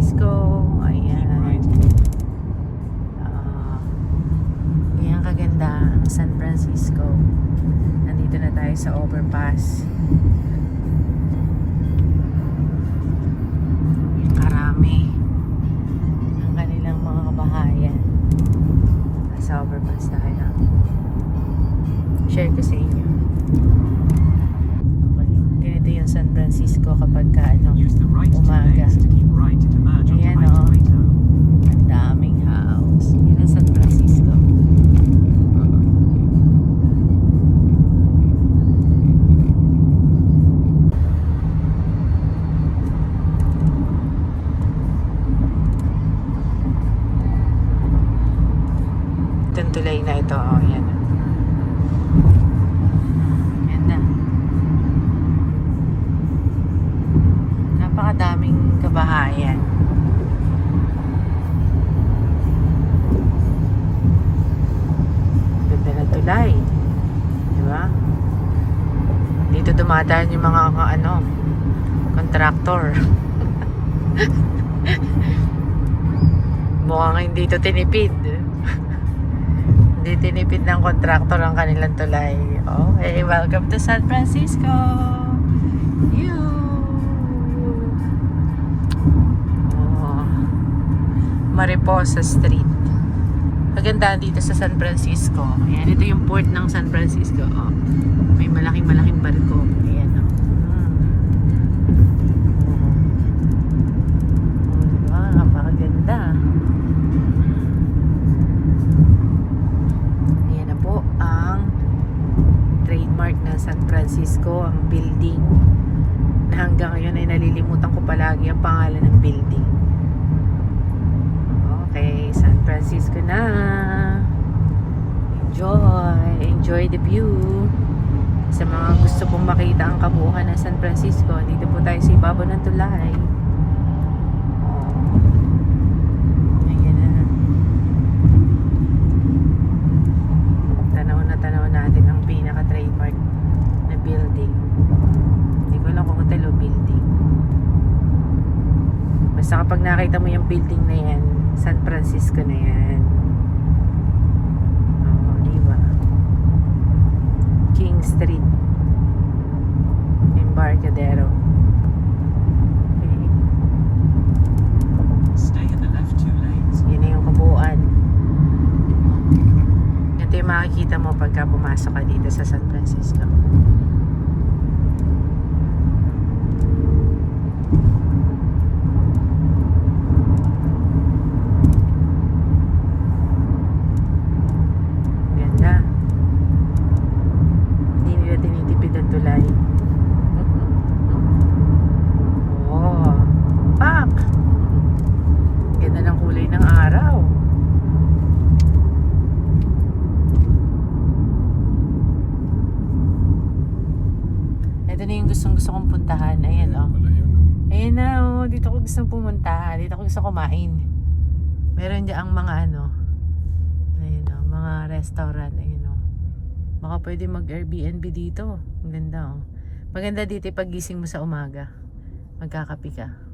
Francisco. Ayan. Ayan kaganda ang San Francisco. Nandito na tayo sa overpass. Karami ang kanilang mga kabahayan. Nasa overpass tayo. Share ko sa inyo. Ganito yung San Francisco kapag umaga. Ayan o. Ang daming house. Yan ang San Francisco. Itong tulay na ito. O, yan. Ganda. Napakadaming kabahayan. Ganda ng tulay. Diba? Dito dumadaan yung mga contractor. Mukhang hindi ito tinipid. Hindi tinipid ng contractor ang kanilang tulay. Okay, welcome to San Francisco. Mariposa Street. Maganda dito sa San Francisco. Ayan, ito yung port ng San Francisco. May malaking barko. Ayan. Diba? Napakaganda. Ayan na po ang trademark ng San Francisco, ang building na hanggang ngayon ay nalilimutan ko palagi ang pangalan ng building. Okay, San Francisco na. Enjoy the view. Sa mga gusto pong makita ang kabuuan ng San Francisco, dito po tayo sa ibabaw ng tulay. Ayan na. Tanaw natin ang pinaka-trademark na building. Hindi ko alam kung hotel o building. Basta kapag nakita mo yung building na yan, San Francisco na yan. Diba? King Street, Embarcadero. Okay. Stay in the left 2 lanes. Yan na yung kabuuan. Ito yung makikita mo pagka pumasok ka dito sa San Francisco. Tulay. Pak! Ganda ng kulay ng araw. Ito na yung gusto kong puntahan. Ayan o. Ayan na o. Dito ko gustong pumunta. Dito ko gusto kumain. Meron dyan ang mga ayan o. Mga restaurant. Ayan o. Baka pwede mag-Airbnb dito. Ang ganda oh. Maganda dito pag gising mo sa umaga. Magkakape ka.